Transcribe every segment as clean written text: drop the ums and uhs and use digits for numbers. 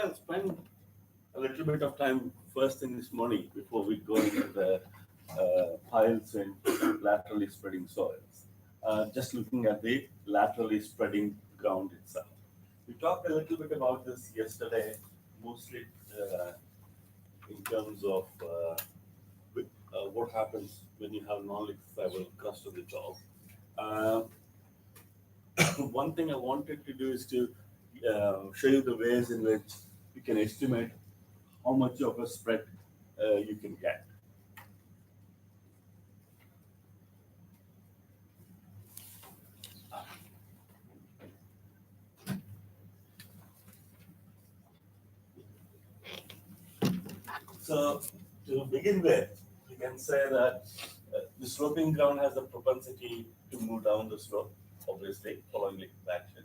I'll spend a little bit of time first thing this morning before we go into the piles and laterally spreading soils. Just looking at the laterally spreading ground itself. We talked a little bit about this yesterday, mostly in terms of what happens when you have non-liquefiable crust on the top. Uh, One thing I wanted to do is to show you the ways in which you can estimate how much of a spread you can get. So to begin with, you can say that the sloping ground has a propensity to move down the slope, obviously, following liquefaction.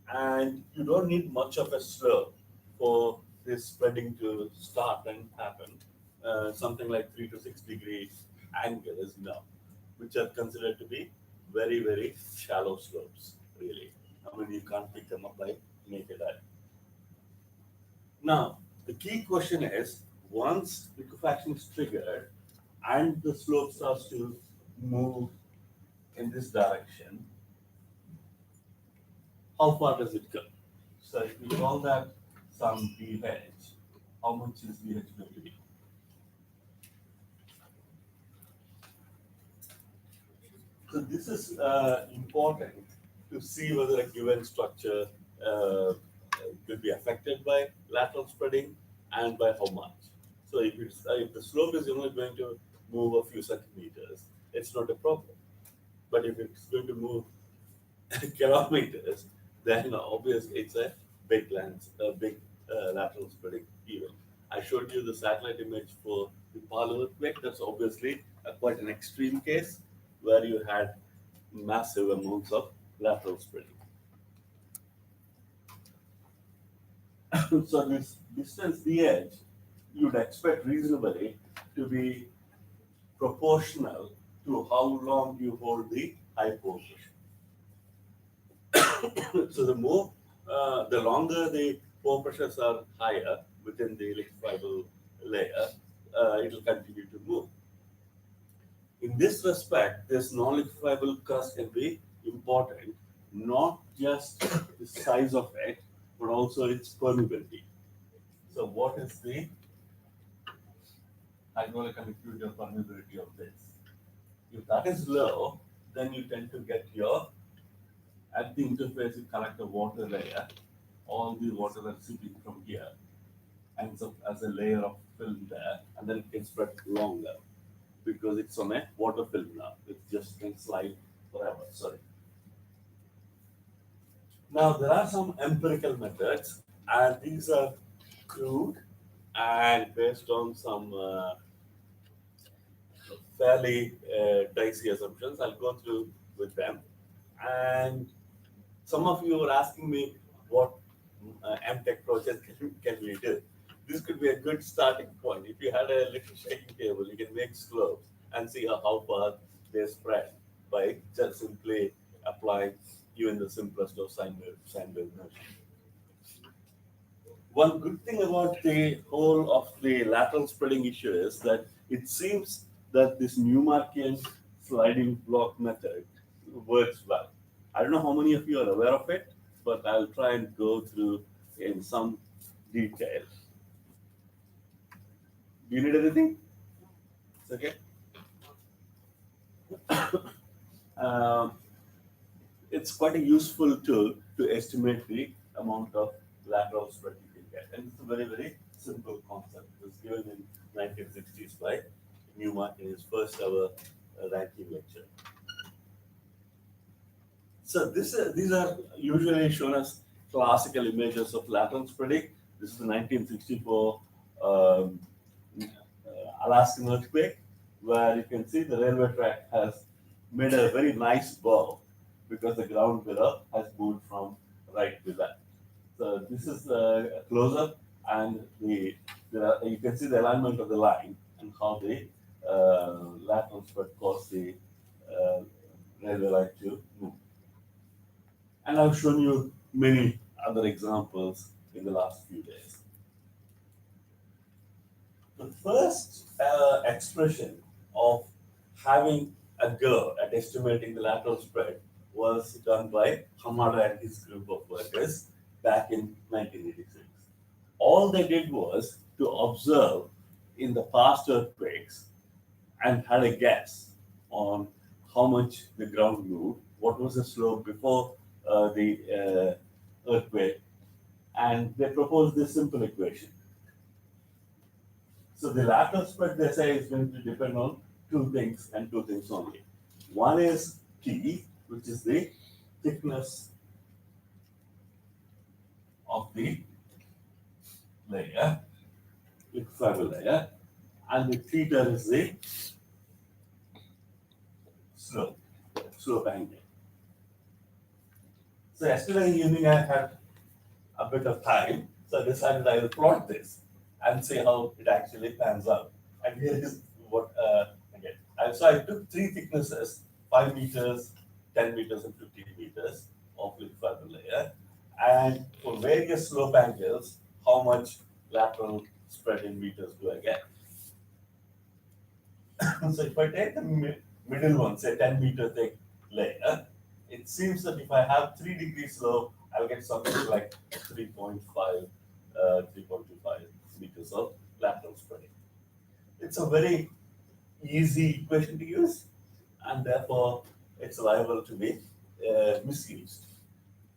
And you don't need much of a slope for this spreading to start and happen. Something like 3 to 6 degree angle is enough, which are considered to be very, very shallow slopes, really. I mean, you can't pick them up by naked eye. Now, the key question is, once liquefaction is triggered and the slope starts to move in this direction, how far does it go? So if we call that some dH, how much is dH going to be? So this is important to see whether a given structure will be affected by lateral spreading and by how much. So if the slope is only going to move a few centimeters, it's not a problem. But if it's going to move kilometers, then obviously it's a big lateral spreading event. I showed you the satellite image for the Palu earthquake. That's obviously quite an extreme case where you had massive amounts of lateral spreading. So this distance the edge, you'd expect reasonably to be proportional to how long you hold the high pore pressure. So the longer the pore pressures are higher within the liquefiable layer, it will continue to move. In this respect, this non-liquefiable crust can be important, not just the size of it, but also its permeability. So what is the hydraulic conductivity or permeability of this? If that is low, then you tend to get your, at the interface, you collect a water layer. All the water that's seeping from here ends up as a layer of film there, and then it can spread longer because it's on a water film now. It just can slide forever. Sorry. Now there are some empirical methods, and these are crude and based on some fairly dicey assumptions. I'll go through with them. And some of you were asking me what MTech project can we do. This could be a good starting point. If you had a little shaking table, you can make slopes and see how far they spread by just simply applying even the simplest of sine wave motion. One good thing about the whole of the lateral spreading issue is that it seems that this Newmarkian sliding block method works well. I don't know how many of you are aware of it, but I'll try and go through in some detail. Do you need anything? It's okay. Um, it's quite a useful tool to estimate the amount of lateral spread you can get. And it's a very, very simple concept. It was given in 1960s by Newmark in his first ever ranking lecture. So these are usually shown as classical images of lateral spreading. This is the 1964 Alaskan earthquake, where you can see the railway track has made a very nice bow because the ground below has moved from right to left. So this is a close-up, and you can see the alignment of the line and how the lateral spread caused the railway line to move. And I've shown you many other examples in the last few days. The first expression of having a go at estimating the lateral spread was done by Hamada and his group of workers back in 1986. All they did was to observe in the past earthquakes and had a guess on how much the ground moved, what was the slope before the earthquake, and they proposed this simple equation. So the lateral spread, they say, is going to depend on two things and two things only. One is T, which is the thickness of the layer, liquefiable layer, and the theta is the slope angle. So yesterday evening I had a bit of time, so I decided I will plot this and see how it actually pans out. And here is what I get. So I took three thicknesses, 5 meters, 10 meters, and 15 meters of liquefiable layer, and for various slope angles, how much lateral spread in meters do I get? So if I take the middle one, say 10-meter thick layer, it seems that if I have 3-degree slope, I'll get something like 3.5, 3.25 meters of lateral spreading. It's a very easy equation to use, and therefore it's liable to be misused.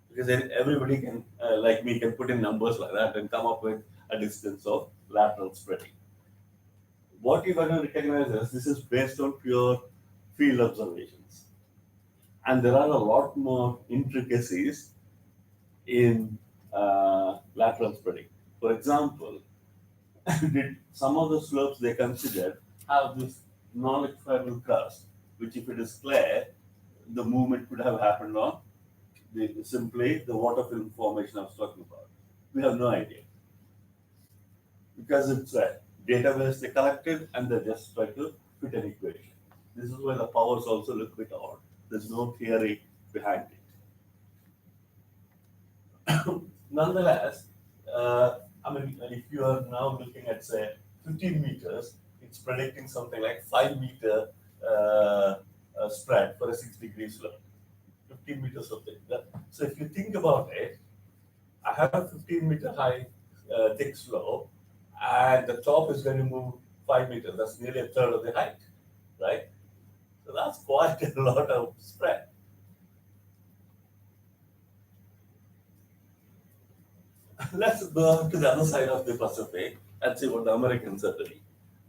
Because then everybody can, like me, can put in numbers like that and come up with a distance of lateral spreading. What you got to recognize is this is based on pure field observations. And there are a lot more intricacies in lateral spreading. For example, did some of the slopes they considered have this non-liquefiable crust, which if it is clear, the movement could have happened on simply the water film formation I was talking about. We have no idea. Because it's a database they collected and they just try to fit an equation. This is why the powers also look a bit odd. There's no theory behind it. Nonetheless, I mean, if you are now looking at, say, 15 meters, it's predicting something like 5-meter spread for a 6-degree slope. 15 meters of thick. So if you think about it, I have a 15-meter high thick slope, and the top is going to move 5 meters. That's nearly a third of the height, right? So that's quite a lot of spread. Let's go to the other side of the Pacific and see what the Americans are doing.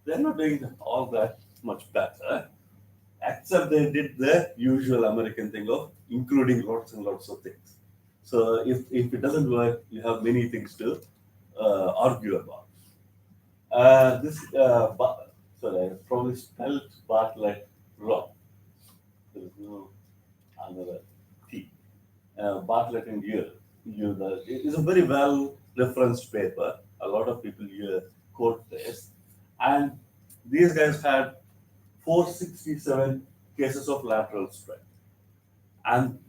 They're not doing all that much better, except they did the usual American thing of including lots and lots of things. So if it doesn't work, you have many things to argue about. Sorry, I probably spelled Bartlett wrong. There is no another T. Bartlett and Year. It is a very well referenced paper. A lot of people here quote this. And these guys had 467 cases of lateral spread. And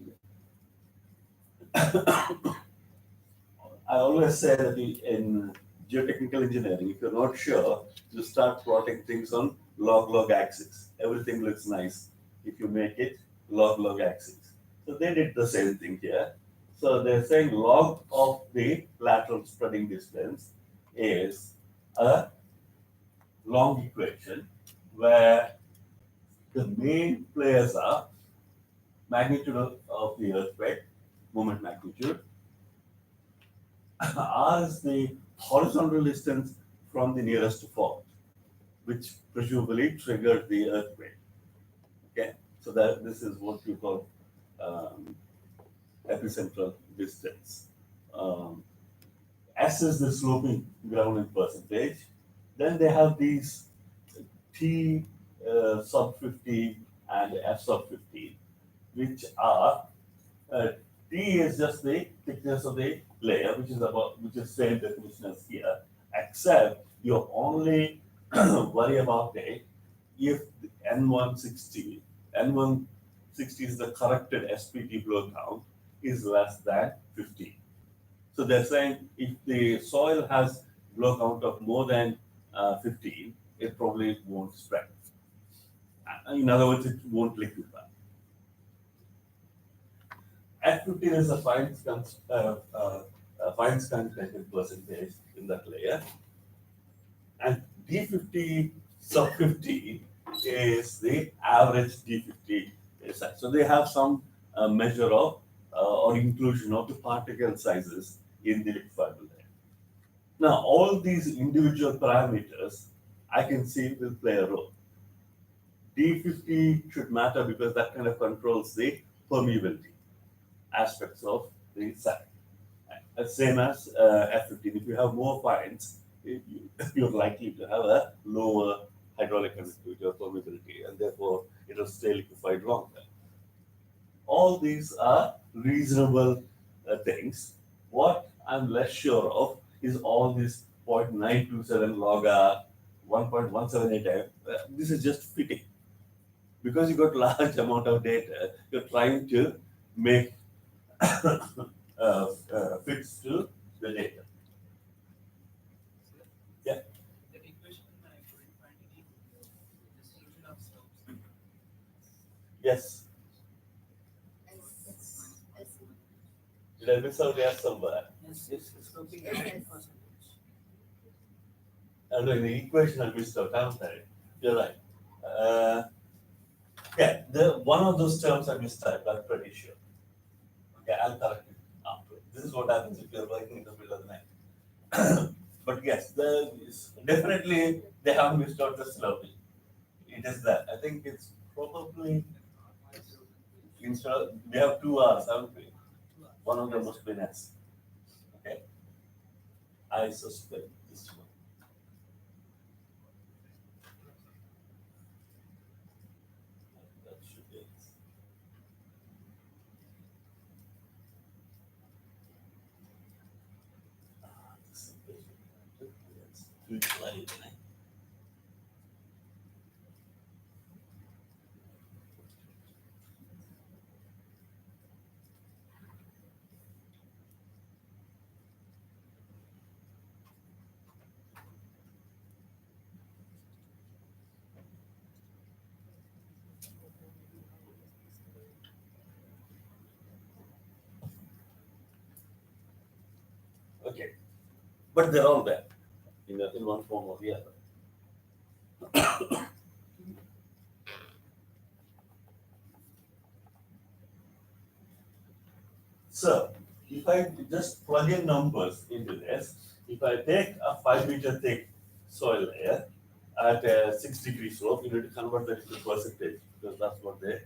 I always say that in geotechnical engineering, if you're not sure, you start plotting things on log axis. Everything looks nice if you make it log axis. So they did the same thing here. So they're saying log of the lateral spreading distance is a long equation where the main players are magnitude of the earthquake, moment magnitude. R is the horizontal distance from the nearest fault, which presumably triggered the earthquake. Okay, so that this is what you call epicentral distance. S is the sloping ground in percentage. Then they have these T sub 50 and F sub 50, which are T is just the thickness of the layer, which is same definition as here, except you only worry about it if the N160 is the corrected SPT flow count is less than 50. So they're saying if the soil has blow count of more than 15, it probably won't spread. In other words, it won't liquefy. F15 is a fines content percentage in that layer, and D50 sub 50 is the average D50 size. So they have some measure of or inclusion of the particle sizes in the liquefiable layer. Now, all these individual parameters I can see will play a role. D50 should matter because that kind of controls the permeability aspects of the site. Same as F15. If you have more fines, you're likely to have a lower hydraulic conductivity or permeability, and therefore it will stay liquefied longer. All these are reasonable things. What I'm less sure of is all this 0.927 log R, 1.178. This is just fitting. Because you got large amount of data, you're trying to make fits to the data. Yeah. The equation I couldn't find any distribution of slopes. Yes. Yes. Did I miss out yes somewhere? Yes, it's sloping at 10%. And in the equation I missed out, haven't I? You're right. Yeah, one of those terms I missed out, I'm pretty sure. Okay, I'll correct it after. This is what happens if you're working in the middle of the night. But yes, definitely they have missed out the sloping. It is that. I think it's probably instead of, we have 2 hours, haven't we? One of them must be S. Okay. I suspect this one. That should be it. This is too slight. Okay. But they're all there in one form or the other. So, if I just plug in numbers into this, if I take a 5 meter thick soil layer at a 6 degree slope, you need to convert that into percentage because that's what the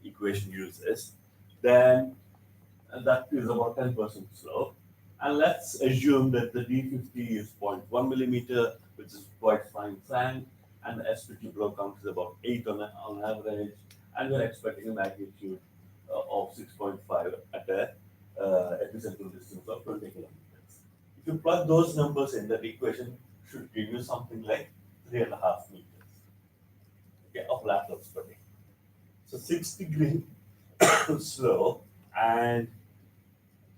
equation uses. Then that is about 10% slope. And let's assume that the D50 is 0.1 millimeter, which is quite fine sand, and the S50 blow count is about 8 on average, and we're expecting a magnitude of 6.5 at a epicentral distance of 20 kilometers. If you plug those numbers in, that equation should give you something like 3.5 meters, okay, of lateral spreading. So 6 degree slope and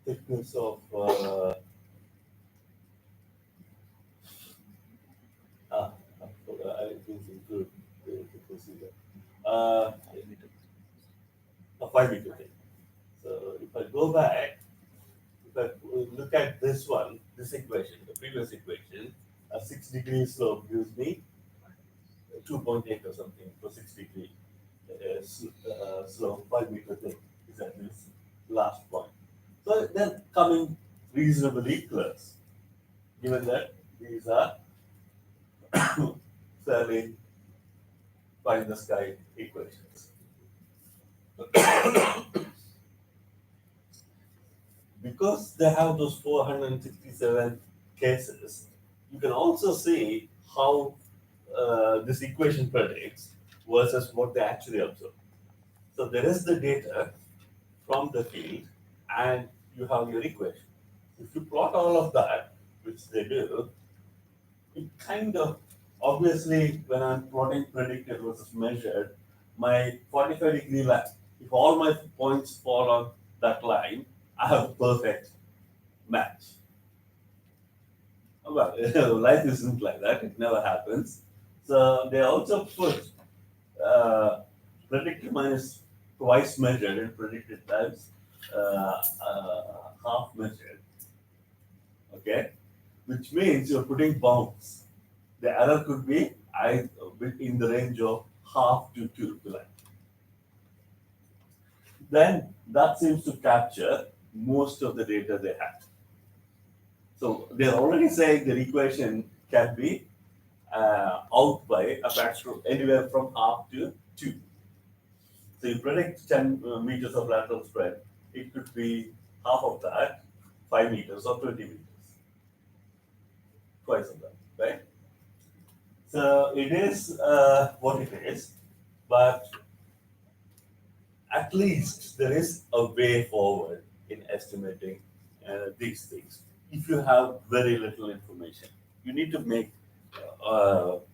thickness of I didn't include the thickness either. A 5 meter thick. So if I go back, if I look at this one, this equation, the previous equation, a 6 degree slope gives me 2.8 or something for 6 degree slope, 5 meter thick is at this last point. So they're coming reasonably close, given that these are fairly pie in the sky equations. Because they have those 467 cases, you can also see how this equation predicts versus what they actually observe. So there is the data from the field, and you have your equation. If you plot all of that, which they do, it kind of obviously when I'm plotting predicted versus measured, my 45-degree line, if all my points fall on that line, I have a perfect match. Well, life isn't like that. It never happens. So they also put uh, predicted minus twice measured and predicted times half measured. Okay, which means you're putting bounds. The error could be in the range of half to 2. Like. Then that seems to capture most of the data they have. So they're already saying the equation can be out by a factor of anywhere from half to 2. So you predict 10 meters of lateral spread, it could be half of that, 5 meters or 20 meters, twice of that, right? So it is what it is, but at least there is a way forward in estimating these things. If you have very little information, you need to make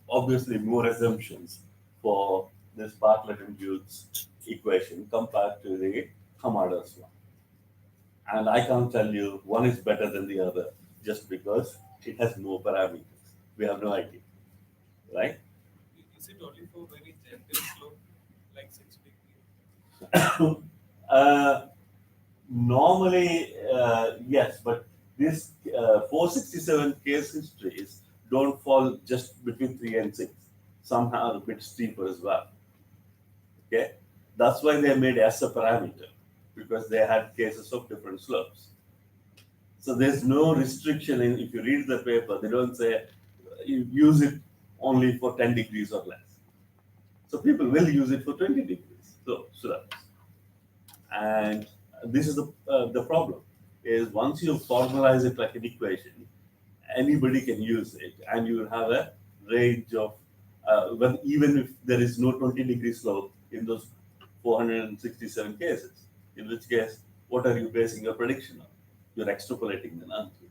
obviously more assumptions for this Bartlett and Hughes equation compared to the Hamada's one. And I can't tell you one is better than the other just because it has more parameters. We have no idea, right? Is it only for very gentle slope, like 6 degree? uh, Normally, yes, but this 467 case histories don't fall just between 3 and 6. Some are a bit steeper as well. Okay, that's why they made S a parameter because they had cases of different slopes. So there's no restriction in if you read the paper, they don't say you use it only for 10 degrees or less. So people will use it for 20 degrees. So slopes. And this is the problem is once you formalize it like an equation, anybody can use it, and you will have a range of when even if there is no 20-degree slope in those 467 cases, in which case, what are you basing your prediction on? You're extrapolating the answer.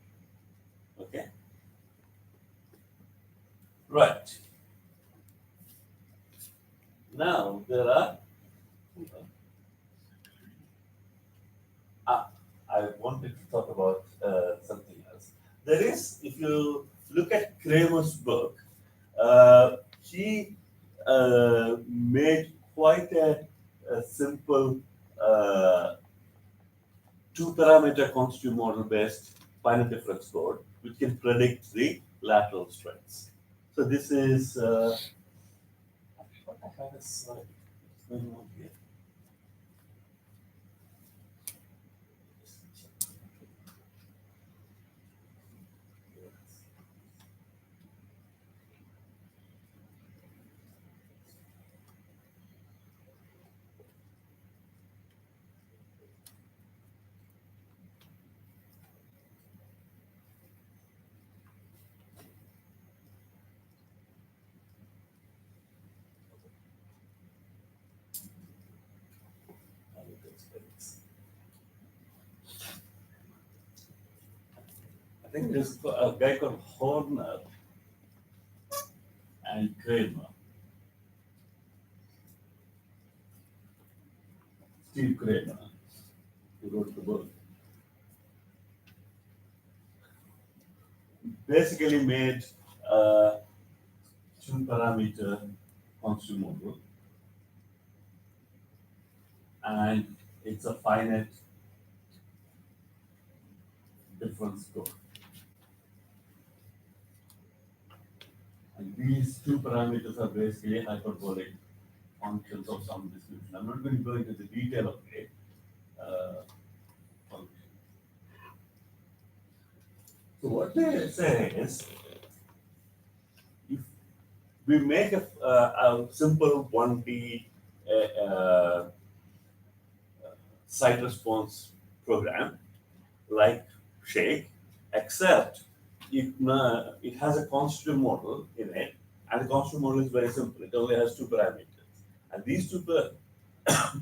Okay, right. Now there are. Ah, I wanted to talk about something else. There is, if you look at Kramer's book, he made quite a simple two-parameter constitutive model-based finite difference code, which can predict the lateral strengths. So this is what I have a slide. It's going on here. I think there's a guy called Horner and Kramer, Steve Kramer, who wrote the book, basically made a two-parameter constitutive model, and it's a finite difference code. And these two parameters are basically hyperbolic functions of some description. I'm not going to go into the detail of it. Function. So what they say is, if we make a simple 1D uh, site response program like Shake, except it has a constitutive model in it, and the constitutive model is very simple. It only has two parameters, and these two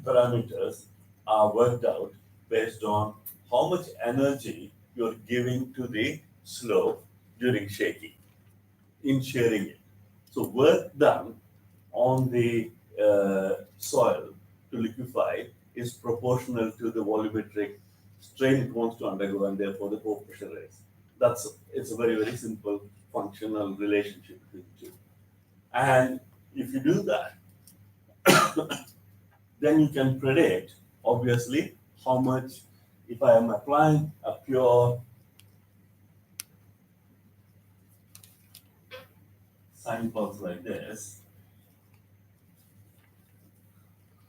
parameters are worked out based on how much energy you're giving to the slope during shaking in sharing it. So work done on the soil to liquefy is proportional to the volumetric strain it wants to undergo and therefore the core pressure raise. That's it's a very simple functional relationship between the two. And if you do that, then you can predict obviously how much if I am applying a pure sine pulse like this,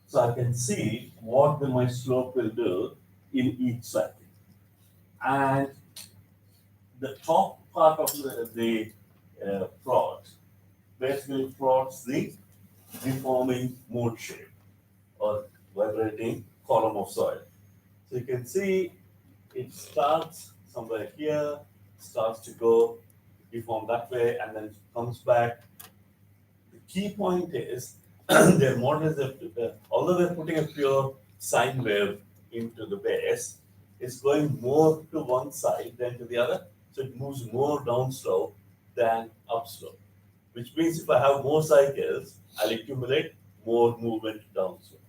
so I can see what my slope will do in each cycle. And the top part of the plot basically plots the deforming mode shape or vibrating column of soil. So you can see it starts somewhere here, starts to go deform that way, and then it comes back. The key point is their model is that although they're putting a pure sine wave into the base, it's going more to one side than to the other. So it moves more downslope than upslope, which means if I have more cycles, I'll accumulate more movement downslope.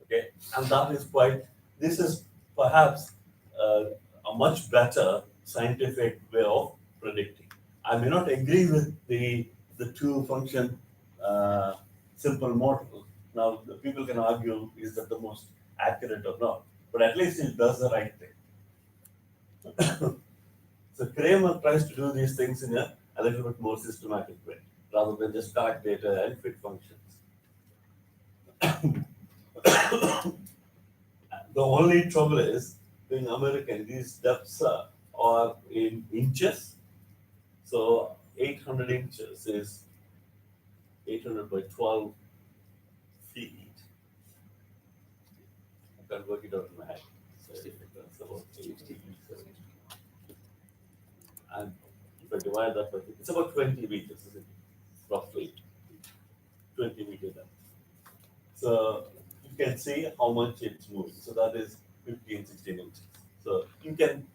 Okay, and that is quite. This is perhaps uh, a much better scientific way of predicting. I may not agree with the two function uh, simple model. Now, the people can argue is that the most accurate or not, but at least it does the right thing. So Kramer tries to do these things in a little bit more systematic way, rather than just collect data and fit functions. The only trouble is, being American, these depths are in inches. So 800 inches is 800 by 12 feet. I can work it out in my head. So that's about 80. So, and if I divide that by, it's about 20 meters, isn't it? Roughly 20 meter depth. So you can see how much it's moving. So that is 15, 16 inches. So you can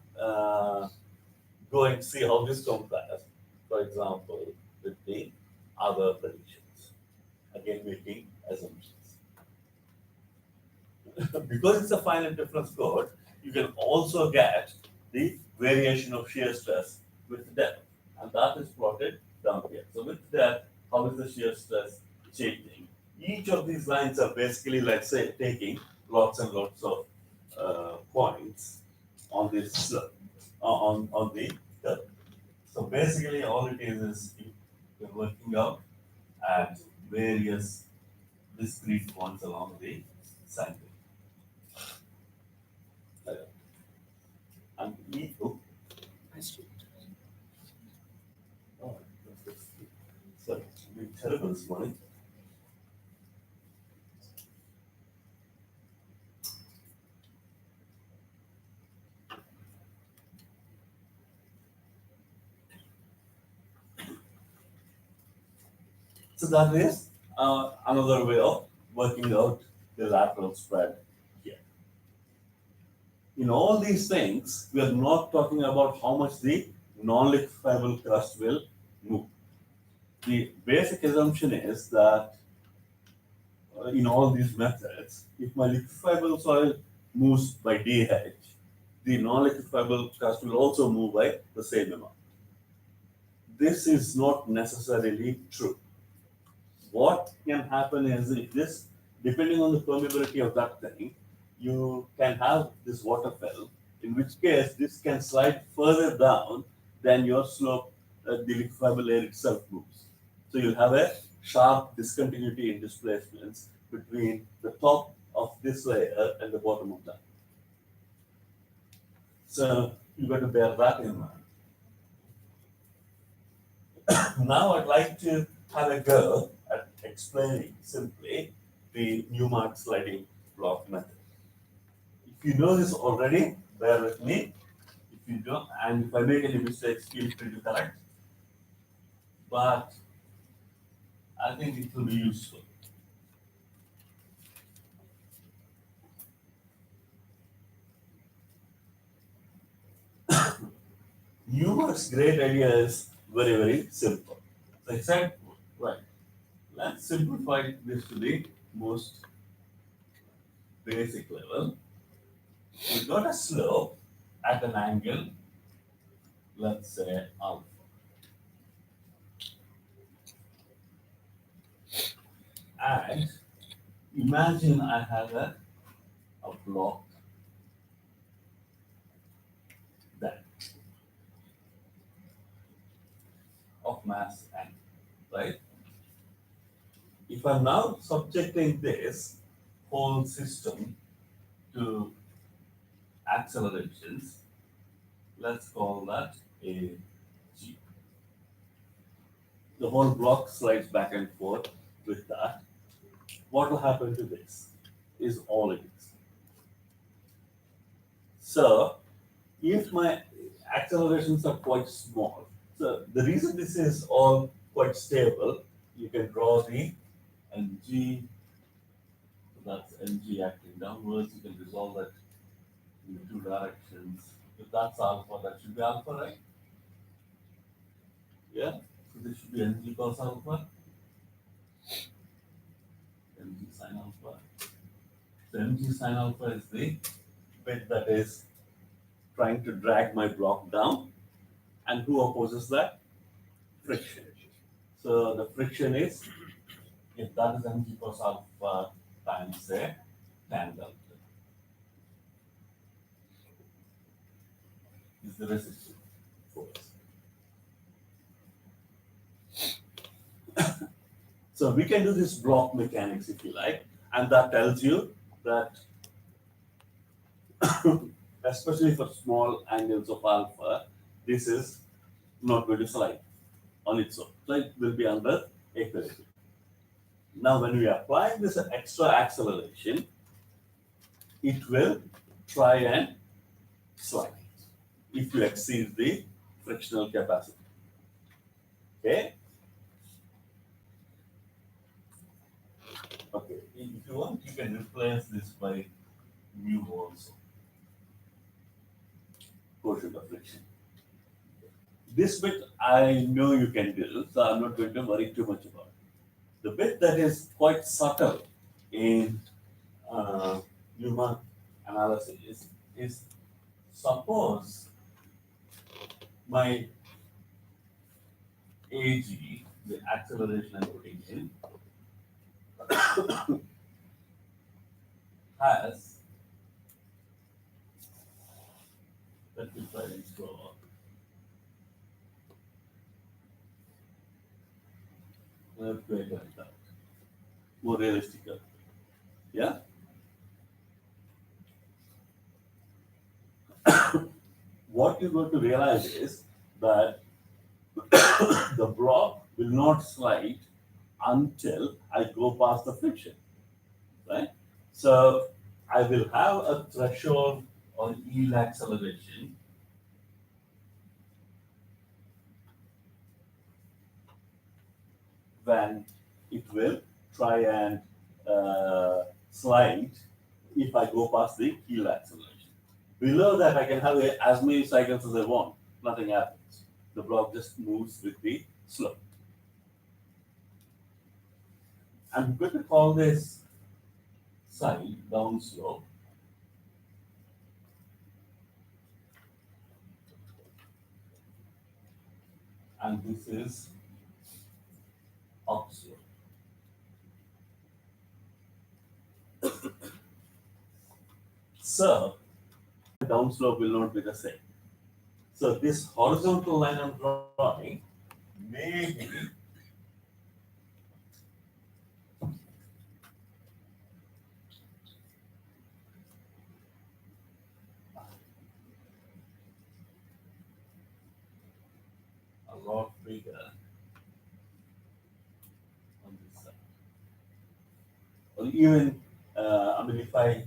go and see how this compares, for example, with the other predictions. Again, making assumptions. Because it's a finite difference code, you can also get the variation of shear stress with depth. And that is plotted down here. So with that, how is the shear stress changing? Each of these lines are basically, let's say, taking lots and lots of points on this on the curve. So basically, all it is you're working out at various discrete points along the sine wave. And oh, oh, sorry, I'm being terrible this morning. So that is another way of working out the lateral spread here. In all these things, we are not talking about how much the non-liquefiable crust will move. The basic assumption is that in all these methods, if my liquefiable soil moves by dH, the non-liquefiable crust will also move by the same amount. This is not necessarily true. What can happen is if this, depending on the permeability of that thing, you can have this water fill, in which case this can slide further down than your slope, the liquefiable air itself moves. So you'll have a sharp discontinuity in displacements between the top of this layer and the bottom of that. So you've got to bear that in mind. Now I'd like to have a go at explaining simply the Newmark sliding block method. If you know this already, bear with me. If you don't, and if I make any mistakes, feel free to correct. But I think it will be useful. Newmark's great idea is very simple. So I said, right, let's simplify this to the most basic level. We've got a slope at an angle let's say alpha. And imagine I have a block that of mass n, right? If I'm now subjecting this whole system to accelerations, let's call that a g. The whole block slides back and forth with that. What will happen to this is all it is. So if my accelerations are quite small, so the reason this is all quite stable, you can draw the mg, so that's mg acting downwards, you can resolve that in two directions. If that's alpha, that should be alpha, right? Yeah, so this should be mg cos alpha, mg sin alpha. So mg sin alpha is the bit that is trying to drag my block down. And who opposes that? Friction. So the friction is, if that is mg cos alpha times say tan delta, is the resistance force. So we can do this block mechanics if you like, and that tells you that especially for small angles of alpha, this is not going to slide on its own. So it will be under equilibrium. Now when we apply this extra acceleration, it will try and slide if you exceed the frictional capacity. Okay? Okay, if you want, you can replace this by mu also. Quotient of friction. This bit I know you can do, so I'm not going to worry too much about it. The bit that is quite subtle in Newman analysis is suppose my AG, the acceleration I'm putting in, has, let me try and draw. Let's create like that. More realistic. Yeah? What you're going to realize is that the block will not slide until I go past the friction, right? So I will have a threshold on yield acceleration when it will try and slide if I go past the yield acceleration. Below that, I can have as many cycles as I want. Nothing happens. The block just moves with the slope. I'm going to call this side down slope. And this is up slope. So, down slope will not be the same. So, this horizontal line I'm drawing may be a lot bigger on this side. Or even, if I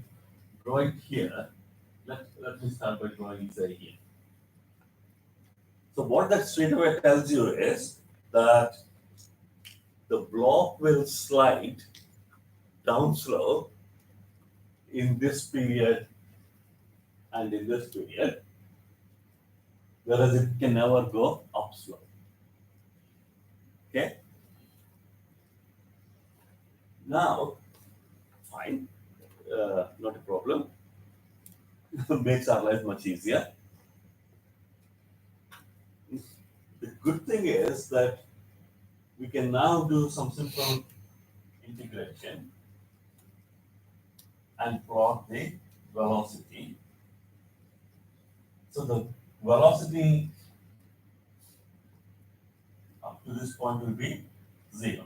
draw it here, let me start by drawing say here. So what that straight away tells you is that the block will slide down slope in this period and in this period, whereas it can never go up slope. Okay? Now, fine, not a problem. Makes our life much easier. good thing is that we can now do some simple integration and plot the velocity. So the velocity up to this point will be 0.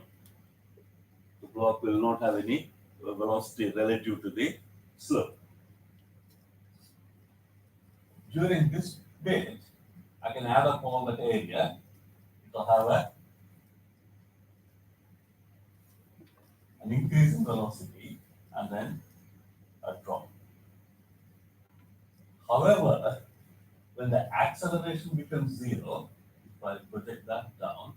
The block will not have any velocity relative to the slope. During this bit, I can add up all that area. It will have an increase in velocity and then a drop. However, when the acceleration becomes 0, if I project that down,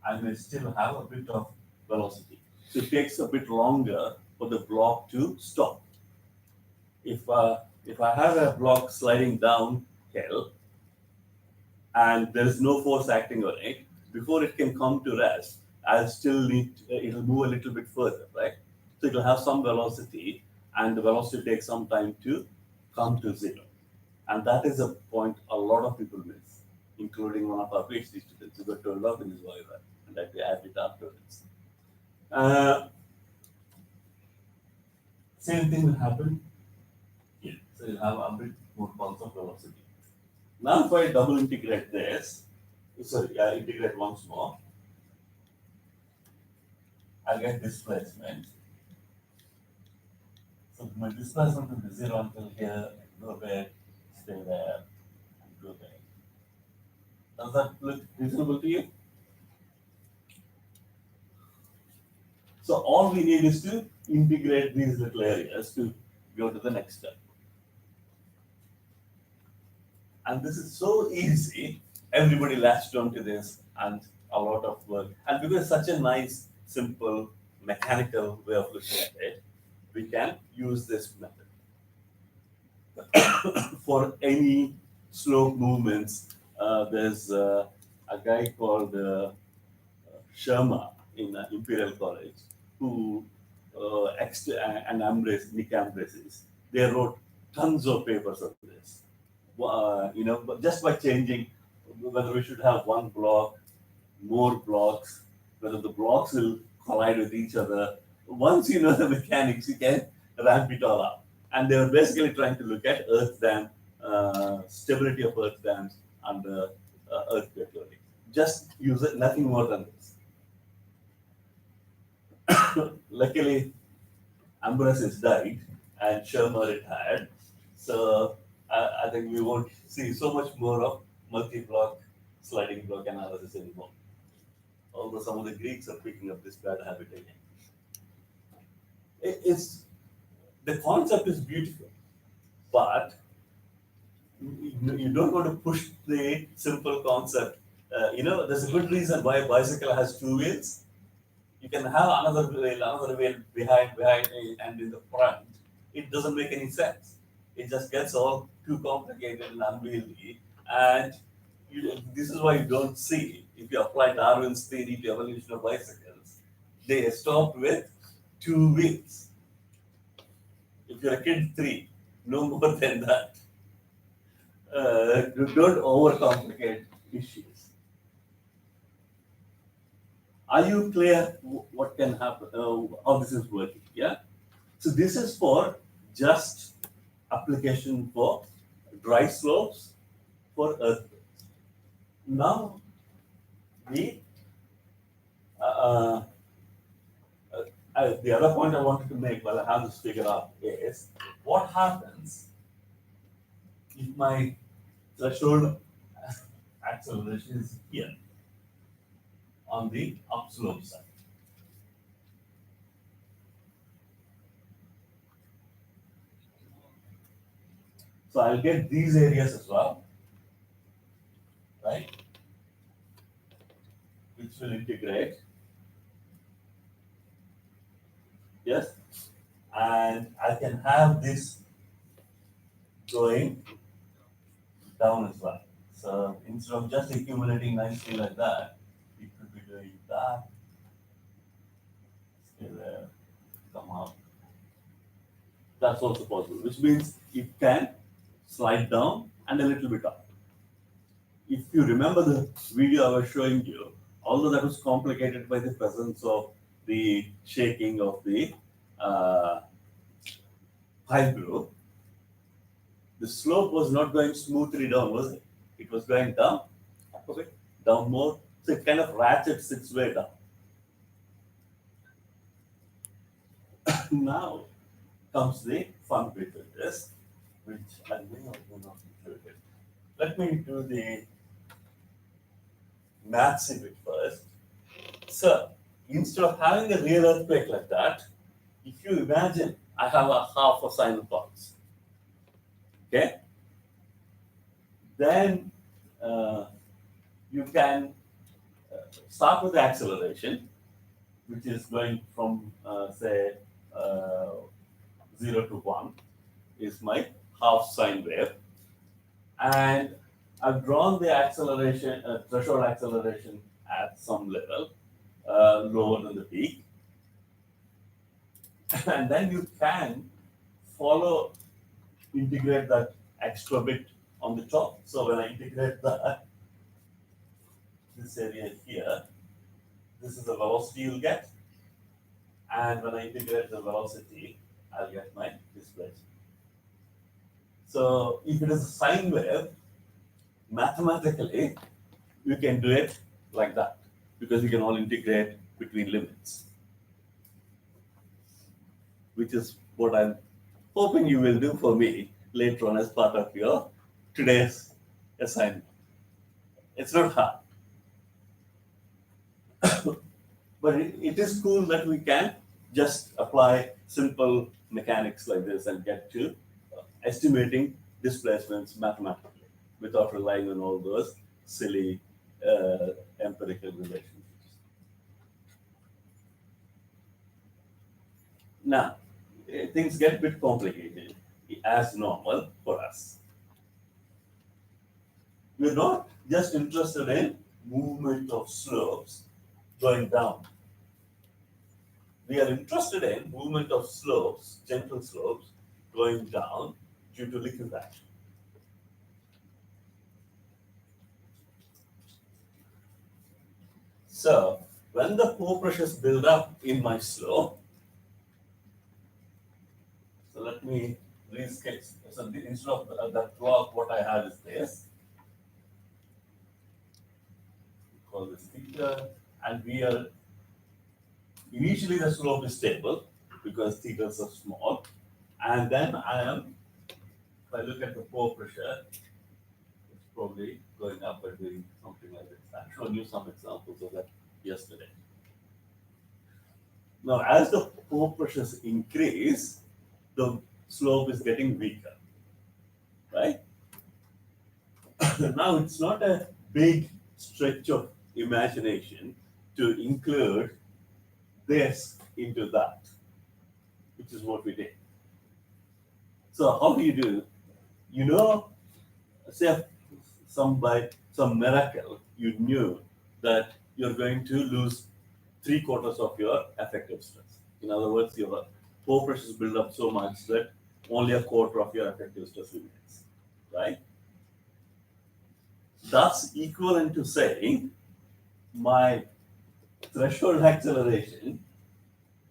I may still have a bit of velocity. So it takes a bit longer for the block to stop. If I have a block sliding downhill and there is no force acting on it, before it can come to rest, I'll still need it'll move a little bit further, right? So it'll have some velocity, and the velocity takes some time to come to 0. And that is a point a lot of people miss, including one of our PhD students who got told off in his viva, and that we add it afterwards. Same thing will happen here. So you'll have a bit more pulse of velocity. Now if I double integrate this, integrate once more, I'll get displacement. So my displacement will be 0 until here, go back, stay there, and go back. Does that look reasonable to you? So all we need is to integrate these little areas to go to the next step. And this is so easy. Everybody latched onto this and a lot of work. And because it's such a nice, simple, mechanical way of looking at it, we can use this method. For any slope movements, there's a guy called Sharma in Imperial College who and Nick Ambresis, they wrote tons of papers on this. But just by changing whether we should have one block, more blocks, whether the blocks will collide with each other. Once you know the mechanics, you can ramp it all up. And they were basically trying to look at earth dam, stability of earth dams under earthquake loading. Just use it, nothing more than this. Luckily, Ambrosius died and Sharma retired. So I think we won't see so much more of multi-block, sliding block analysis anymore. Although some of the Greeks are picking up this bad habit again. The concept is beautiful, but you don't want to push the simple concept. There's a good reason why a bicycle has 2 wheels. You can have another wheel behind, and in the front. It doesn't make any sense. It just gets all too complicated and unwieldy. And this is why you don't see, if you apply Darwin's theory to evolution of bicycles, they stopped with 2 wheels. If you're a kid 3, no more than that. Don't overcomplicate issues. Are you clear what can happen, how this is working? Yeah. So this is for just application for dry slopes for earthquakes. Now, the other point I wanted to make while I have this figure out is what happens if my threshold acceleration is here on the upslope side. So I'll get these areas as well, right? Which will integrate. Yes. And I can have this going down as well. So instead of just accumulating nicely like that, it could be doing that. Stay there, come up. That's also possible, which means it can slide down and a little bit up. if you remember the video I was showing you, although that was complicated by the presence of the shaking of the uh, pipe group, the slope was not going smoothly down, was it? It was going down, okay, down more. So it kind of ratchets its way down. Now comes the fun bit of this, which I may or may not include it. Let me do the maths bit first. So instead of having a real earthquake like that, if you imagine I have a half a sine pulse, okay, then uh, you can start with the acceleration, which is going from say uh, 0 to 1 is my half sine wave, and I've drawn the acceleration threshold acceleration at some level lower than the peak, and then you can follow integrate that extra bit on the top. So when I integrate that, this area here, this is the velocity you'll get, and when I integrate the velocity, I'll get my displacement. So if it is a sine wave, mathematically, you can do it like that because you can all integrate between limits, which is what I'm hoping you will do for me later on as part of your today's assignment. It's not hard, but it is cool that we can just apply simple mechanics like this and get to estimating displacements mathematically without relying on all those silly empirical relationships. Now, things get a bit complicated as normal for us. We're not just interested in movement of slopes going down. We are interested in movement of slopes, gentle slopes, going down due to liquid action. So when the pore pressures build up in my slope, so let me resketch. So instead of that block, what I have is this. We call this theta, and we are initially the slope is stable because thetas are small, and then I am. If I look at the pore pressure, it's probably going up by doing something like this. I've shown you some examples of that yesterday. Now, as the pore pressures increase, the slope is getting weaker, right? Now, it's not a big stretch of imagination to include this into that, which is what we did. So, how do you do? You know, say by some miracle, you knew that you're going to lose 3/4 of your effective stress. In other words, your pore pressures build up so much that only a quarter of your effective stress remains, right? That's equivalent to saying my threshold acceleration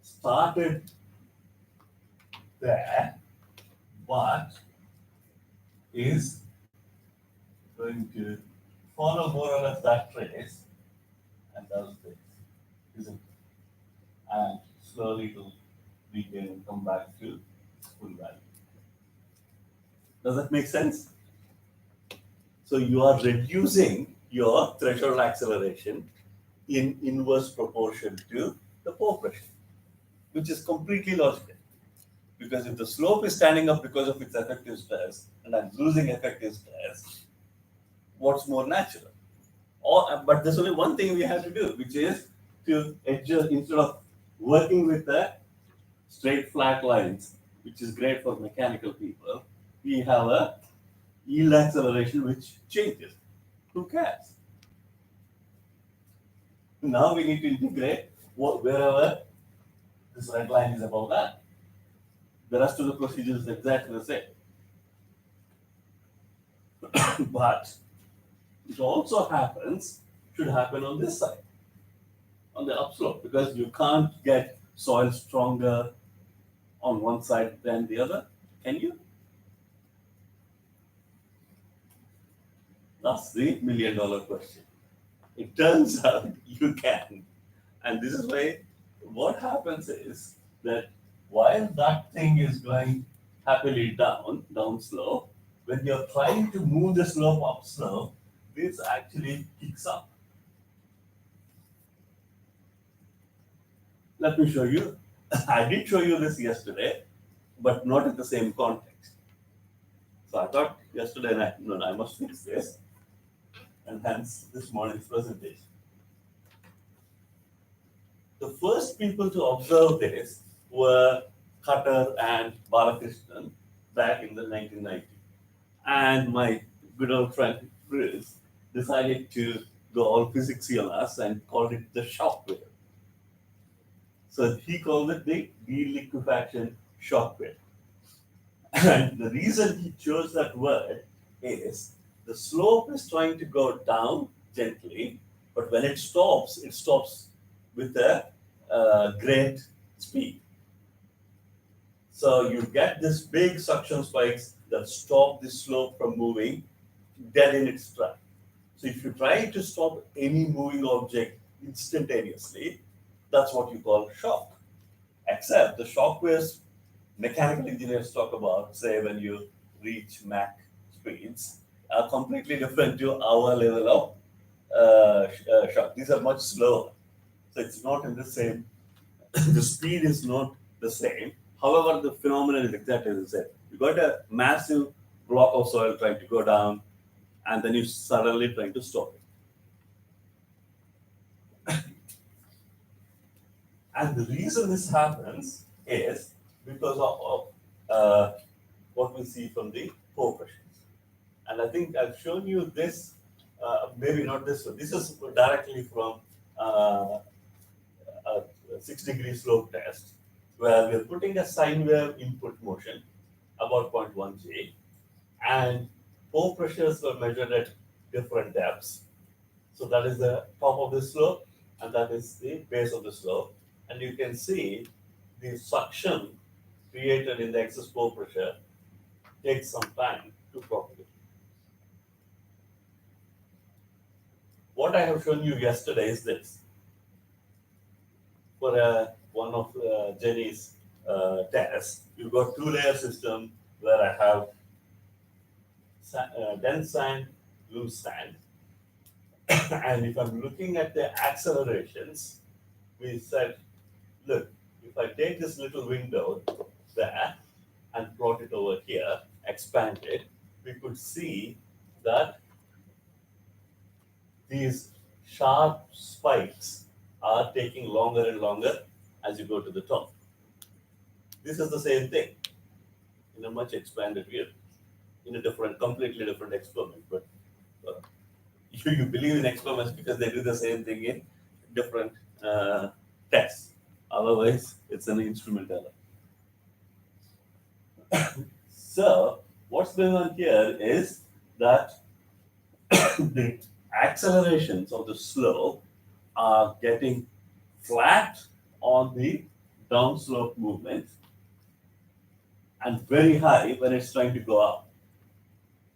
started there, but is going to follow more or less that trace and does this, isn't it? And slowly it'll regain and come back to full value. Does that make sense? So you are reducing your threshold acceleration in inverse proportion to the pore pressure, which is completely logical. Because if the slope is standing up because of its effective stress and I'm losing effective stress, what's more natural? But there's only one thing we have to do, which is to adjust instead of working with the straight flat lines, which is great for mechanical people. We have a yield acceleration which changes. Who cares? Now we need to integrate wherever this red line is above that. The rest of the procedure is exactly the same. But It also happens, should happen on this side, on the upslope, because you can't get soil stronger on one side than the other, can you? That's the $1 million question. It turns out you can. And this is why what happens is that while that thing is going happily down slope, when you're trying to move the slope up slope, this actually kicks up. Let me show you. I did show you this yesterday, but not in the same context. So I thought yesterday night, no, I must fix this, and hence this morning's presentation. The first people to observe this were Cutter and Balakrishnan back in the 1990s. And my good old friend Chris decided to go all physicsy on us and called it the shock wave. So he called it the deliquefaction shock wave. And the reason he chose that word is the slope is trying to go down gently, but when it stops with a great speed. So you get this big suction spikes that stop the slope from moving dead in its track. So if you try to stop any moving object instantaneously, that's what you call shock. Except the shock waves mechanical engineers talk about, say when you reach Mach speeds, are completely different to our level of shock. These are much slower. So it's not in the same, the speed is not the same. However, the phenomenon is exactly the same. You got a massive block of soil trying to go down, and then you suddenly trying to stop it. And the reason this happens is because of what we see from the pore pressures. And I think I've shown you this, maybe not this one. This is directly from a 6-degree slope test, where we're putting a sine wave input motion about 0.1 G, and pore pressures were measured at different depths. So that is the top of the slope, and that is the base of the slope. And you can see the suction created in the excess pore pressure takes some time to propagate. What I have shown you yesterday is this. For one of Jenny's tests, you've got two-layer system where I have dense sand, loose sand. And if I'm looking at the accelerations, we said, look, if I take this little window there and plot it over here, expand it, we could see that these sharp spikes are taking longer and longer as you go to the top. This is the same thing in a much expanded view, in a completely different experiment. But you believe in experiments because they do the same thing in different tests. Otherwise, it's an instrument error. So, what's going on here is that the accelerations of the slope are getting flat on the downslope movement and very high when it's trying to go up.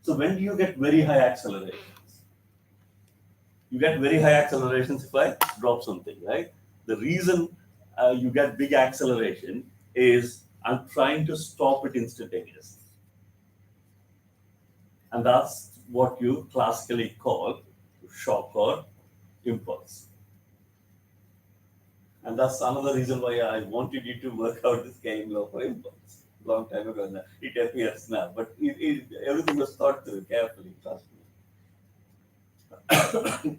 So when do you get very high accelerations? You get very high accelerations if I drop something, right? The reason you get big acceleration is I'm trying to stop it instantaneously. And that's what you classically call shock or impulse. And that's another reason why I wanted you to work out this game law for impulse long time ago. Now. It appears now, but everything was thought through carefully, trust me.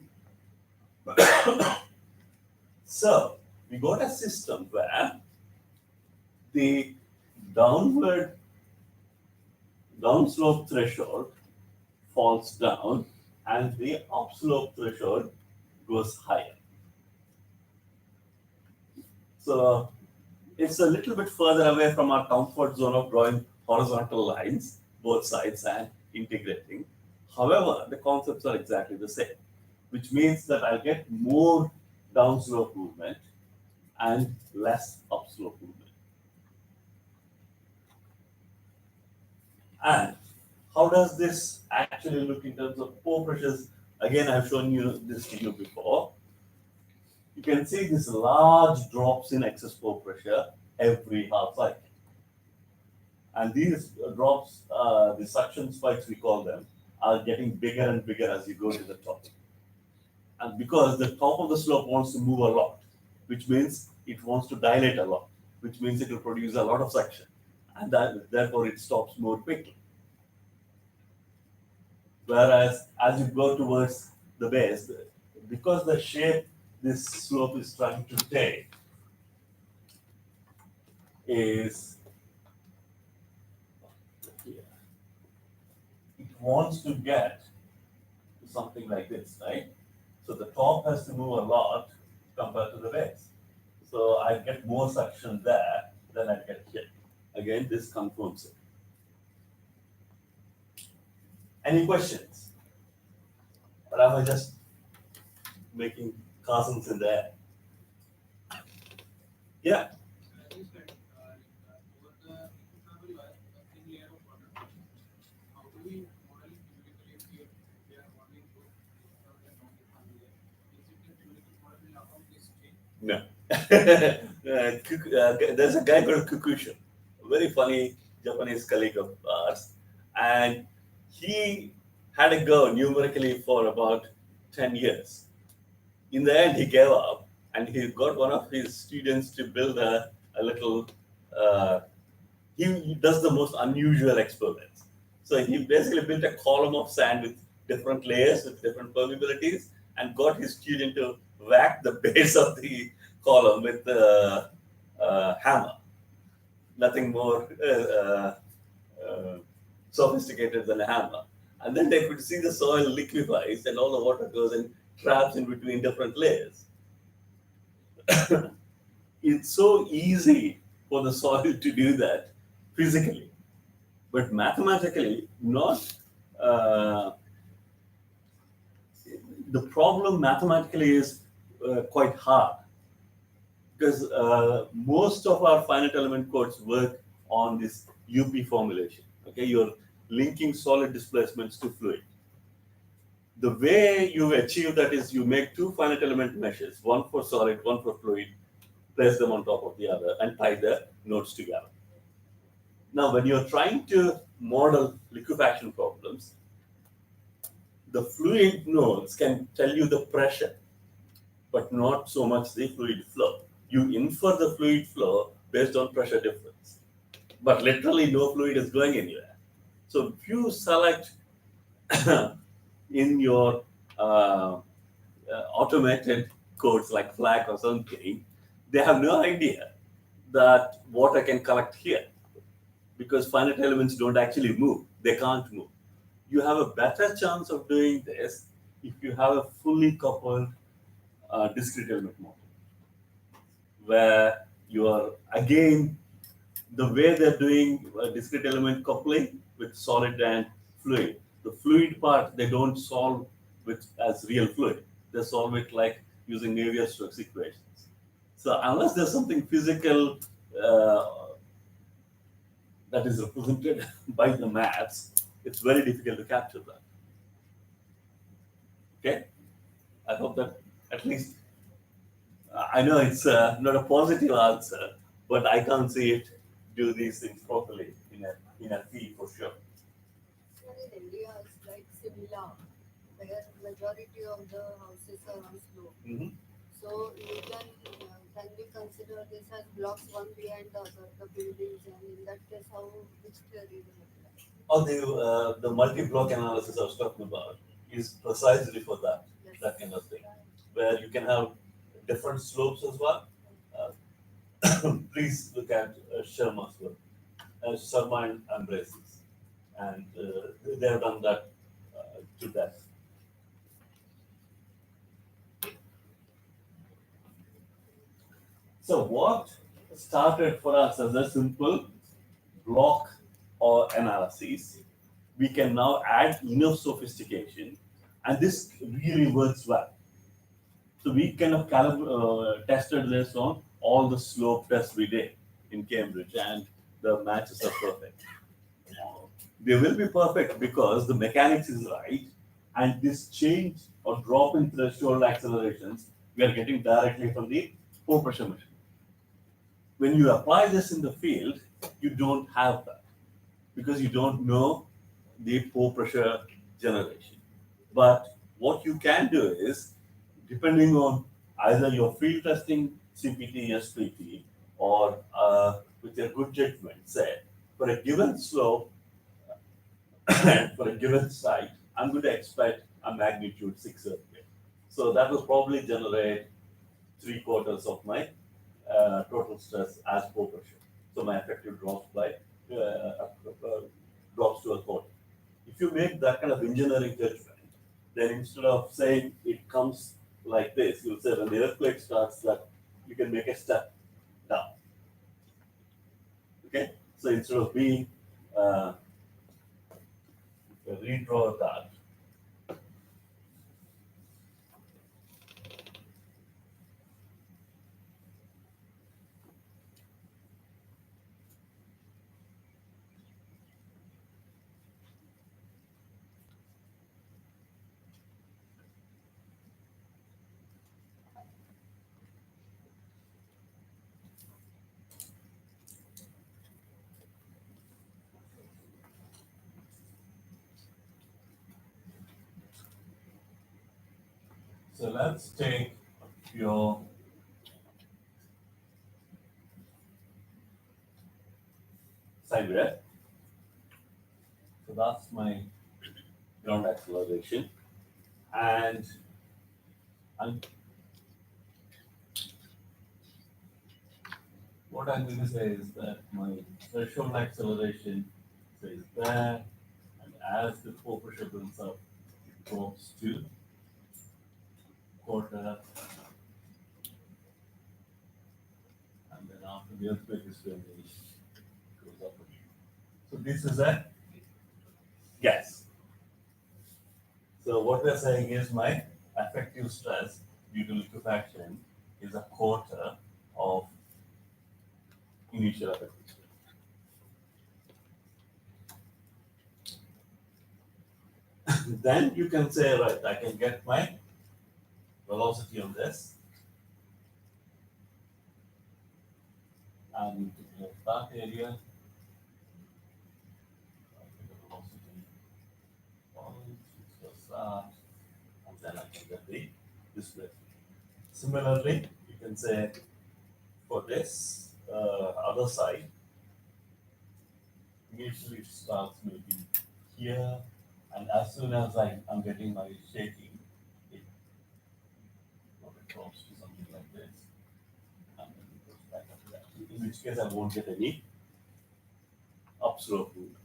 So, we got a system where the downslope threshold falls down and the upslope threshold goes higher. So it's a little bit further away from our comfort zone of drawing horizontal lines, both sides, and integrating. However, the concepts are exactly the same, which means that I'll get more downslope movement and less upslope movement. And how does this actually look in terms of pore pressures? Again, I've shown you this to you before. You can see these large drops in excess pore pressure every half cycle. And these drops, the suction spikes we call them, are getting bigger and bigger as you go to the top. And because the top of the slope wants to move a lot, which means it wants to dilate a lot, which means it will produce a lot of suction. And therefore it stops more quickly. Whereas as you go towards the base, because the shape this slope is trying to take is here, it wants to get to something like this, right? So the top has to move a lot compared to the base. So I get more suction there than I get here. Again, this confirms it. Any questions? Or am I just making cousins in there? Yeah. As you said, over the travel wire, a thin layer of water. How do we model it theoretically if we are modeling both without a non-defined layer? Is it a theoretical model will allow this change? No. There's a guy called Kukushin, a very funny Japanese colleague of ours, and he had a go numerically for about 10 years. In the end, he gave up and he got one of his students to build a little. Uh, he does the most unusual experiments. So he basically built a column of sand with different layers with different permeabilities and got his student to whack the base of the column with a hammer. Nothing more sophisticated than a hammer. And then they could see the soil liquefies and all the water goes and traps in between different layers. It's so easy for the soil to do that physically, but mathematically, not. Uh, the problem mathematically is quite hard because most of our finite element codes work on this UP formulation. Okay, you're linking solid displacements to fluid. The way you achieve that is you make two finite element meshes, one for solid, one for fluid, place them on top of the other, and tie the nodes together. Now, when you're trying to model liquefaction problems, the fluid nodes can tell you the pressure, but not so much the fluid flow. You infer the fluid flow based on pressure difference, but literally no fluid is going anywhere. So if you select in your automated codes like Flag or something, they have no idea that water can collect here because finite elements don't actually move. They can't move. You have a better chance of doing this if you have a fully coupled discrete element model, where you are again the way they're doing discrete element coupling with solid and fluid. The fluid part they don't solve with as real fluid. They solve it like using Navier-Stokes equations. So unless there's something physical uh, that is represented by the maths, it's very difficult to capture that. Okay, I hope that at least I know it's not a positive answer, but I can't see it do these things properly in a fee for sure. Sir, in India, it's like similar, where majority of the houses are on slope. Mhm. So you can we consider this as blocks one behind the other, the buildings, and in that case, how which theory will apply? Or the multi-block analysis I was talking about is precisely for that, Yes. that kind of thing, Right. where you can have different slopes as well. Uh, please look at Sharma's work, Sharma and Braces, and they have done that to death. So what started for us as a simple block or analysis we can now add enough sophistication, and this really works well. So we kind of tested this on all the slope tests we did in Cambridge, and the matches are perfect. They will be perfect because the mechanics is right, and this change or drop in threshold accelerations we are getting directly from the pore pressure machine. When you apply this in the field, you don't have that because you don't know the pore pressure generation. But what you can do is, depending on either your field testing CPT, SPT, or with your good judgment, say for a given slope and for a given site, I'm going to expect a magnitude 6 earthquake. So that will probably generate three-quarters of my total stress as pore pressure. So my effective drops by drops to a quarter. If you make that kind of engineering judgment, then instead of saying it comes like this, you'll say when the earthquake starts, that you can make a step down. Okay, so instead of being redraw that. So let's take your side breath. So that's my ground acceleration. And I'm, what I'm going to say is that my threshold acceleration stays there, and as the pore pressure builds up, it drops to quarter, and then after the earthquake is finished, it goes up again. So this is a gas. So what we're saying is my effective stress due to liquefaction is a quarter of initial effective stress. Then you can say, right, I can get my velocity on this. I need to clear that area. I'll get the velocity point, which does that, and then I can get the displacement. Similarly, you can say for this other side, initially it starts maybe here, and as soon as I'm getting my shaking, it, it drops to something like this, and then it goes back up to that. In which case, I won't get any upslope movement.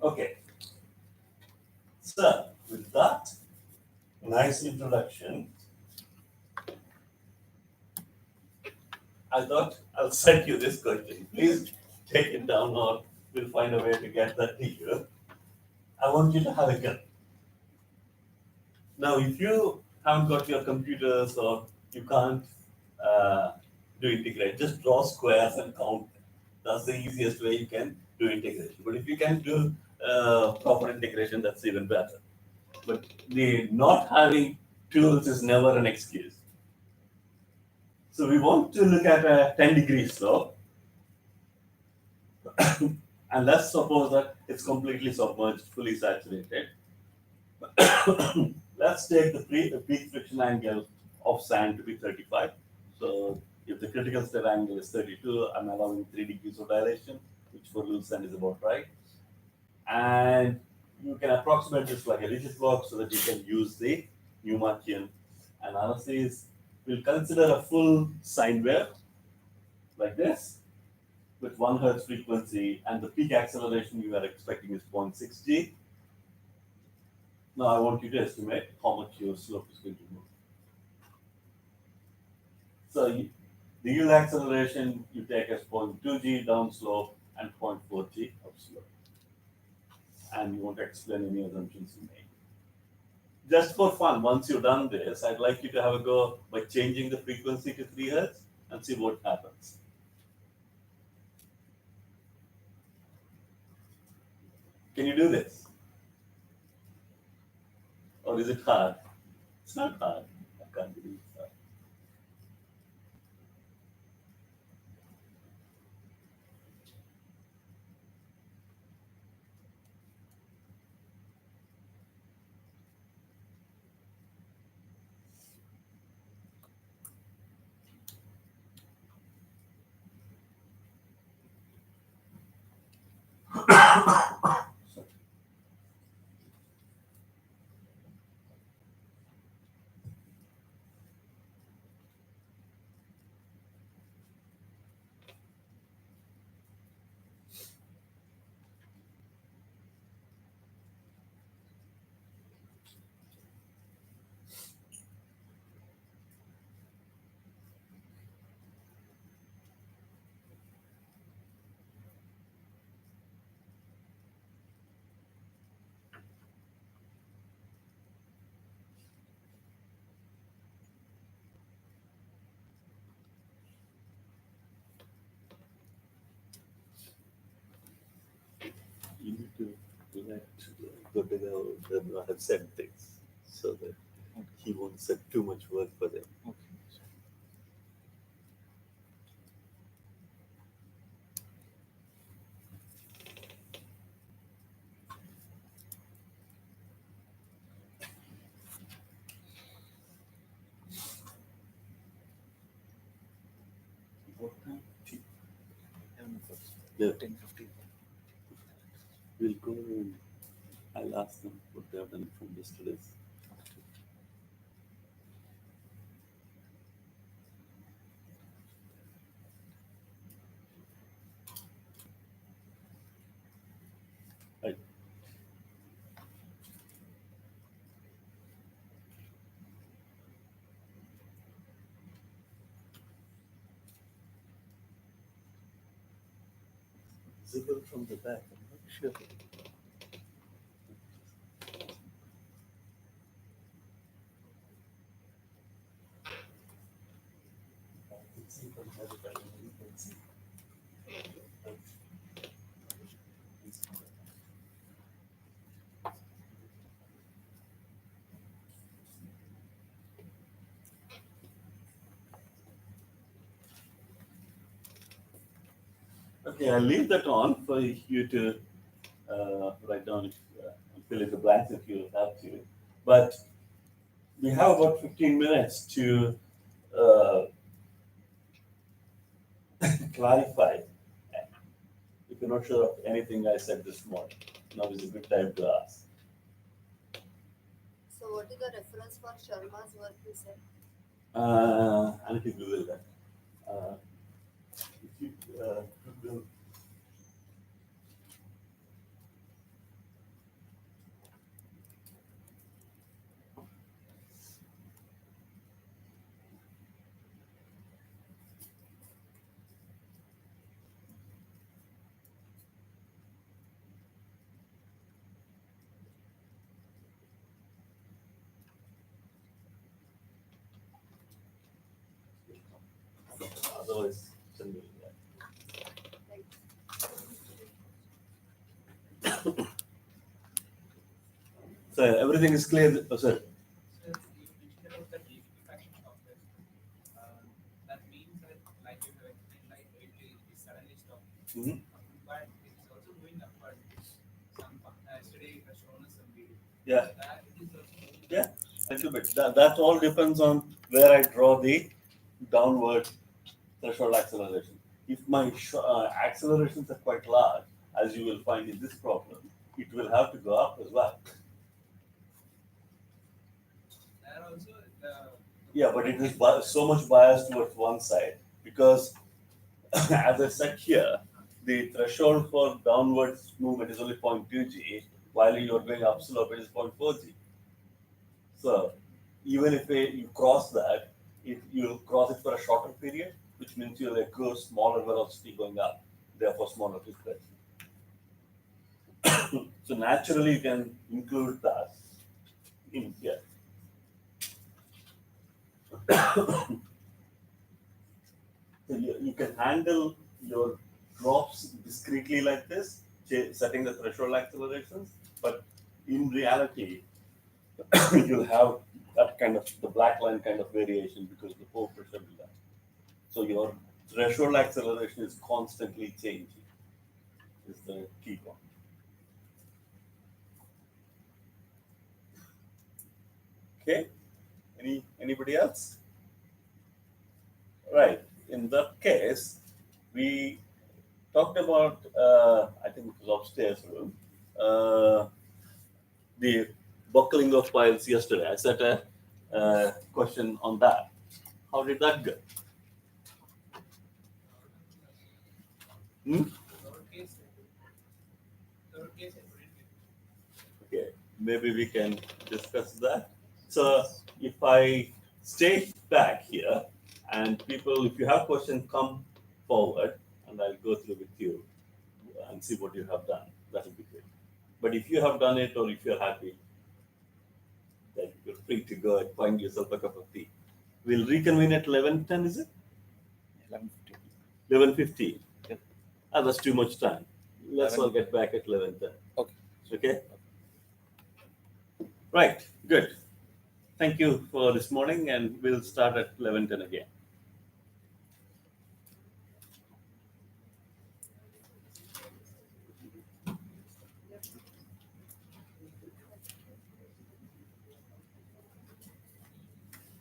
Okay, so with that nice introduction, I thought I'll send you this question. Please take it down, or we'll find a way to get that to you. I want you to have a gun. Now, if you haven't got your computers or you can't uh, do integrate, just draw squares and count. That's the easiest way you can do integration. But if you can do proper integration, that's even better. But the not having tools is never an excuse. So we want to look at a 10 degrees slope. And let's suppose that it's completely submerged, fully saturated. Let's take the peak friction angle of sand to be 35. So if the critical state angle is 32, I'm allowing 3 degrees of dilation, which for loose sand is about right. And you can approximate this like a rigid block so that you can use the Newmarkian analysis. We'll consider a full sine wave like this with 1 hertz frequency, and the peak acceleration you are expecting is 0.6 g. Now I want you to estimate how much your slope is going to move. So The yield acceleration you take as 0.2 g downslope and 0.4 g upslope. And you want to explain any assumptions you make. Just for fun, once you've done this, I'd like you to have a go by changing the frequency to 3 Hz and see what happens. Can you do this? Or is it hard? It's not hard. I can't believe it's hard. You need to let Gopinath have said things so that he won't set too much work for them. Okay. What time? Yeah. Yeah. 10:15. We'll go and I'll ask them what they have done from yesterday's. Right. Visible from the back, I'm not sure. I can see from the back, you can see. Okay, I'll leave that on for you to write down and fill in the blanks if you have to. But we have about 15 minutes to uh, clarify. If you're not sure of anything I said this morning, now is a good time to ask. So what is the reference for Sharma's work you said? I need to Google that. Uh, if you Google, otherwise, send me that. Like So everything is clear. Oh, sorry. So you mentioned about the liquefaction software. That means that, like you have explained, like it suddenly stopped. Mhm. But it is also going upward. Yesterday it has shown us some video. Yeah. That it is also moving Yeah, a little bit. That all depends on where I draw the downward threshold acceleration. If my accelerations are quite large, as you will find in this problem, it will have to go up as well. there also the Yeah, but it is so much biased towards one side because, as I said here, the threshold for downwards movement is only 0.2 g, while you are going upslope it is 0.4 g. So even if you cross that, if you cross it for a shorter period, which means you'll accrue smaller velocity going up, therefore smaller displacement. So naturally, you can include that in here. So you can handle your drops discretely like this, setting the threshold accelerations, but in reality, you'll have that kind of the black line kind of variation because the pore pressure will die. So your threshold acceleration is constantly changing, is the key point. Okay, anybody else? Right. In that case, we talked about I think it was upstairs room, the buckling of piles yesterday. I set a question on that. How did that go? Hmm? Third case, third case, I couldn't get. Okay, maybe we can discuss that. So if I stay back here and people, if you have questions, come forward and I'll go through with you and see what you have done. That would be great. But if you have done it or if you're happy, then you're free to go and find yourself a cup of tea. We'll reconvene at 11:10, is it? 11:15. 11:15. Yep. Ah, that's too much time. Let's 11. all get back at 11:10. Okay. Okay? Right, good. Thank you for this morning, and we'll start at 11:10 again.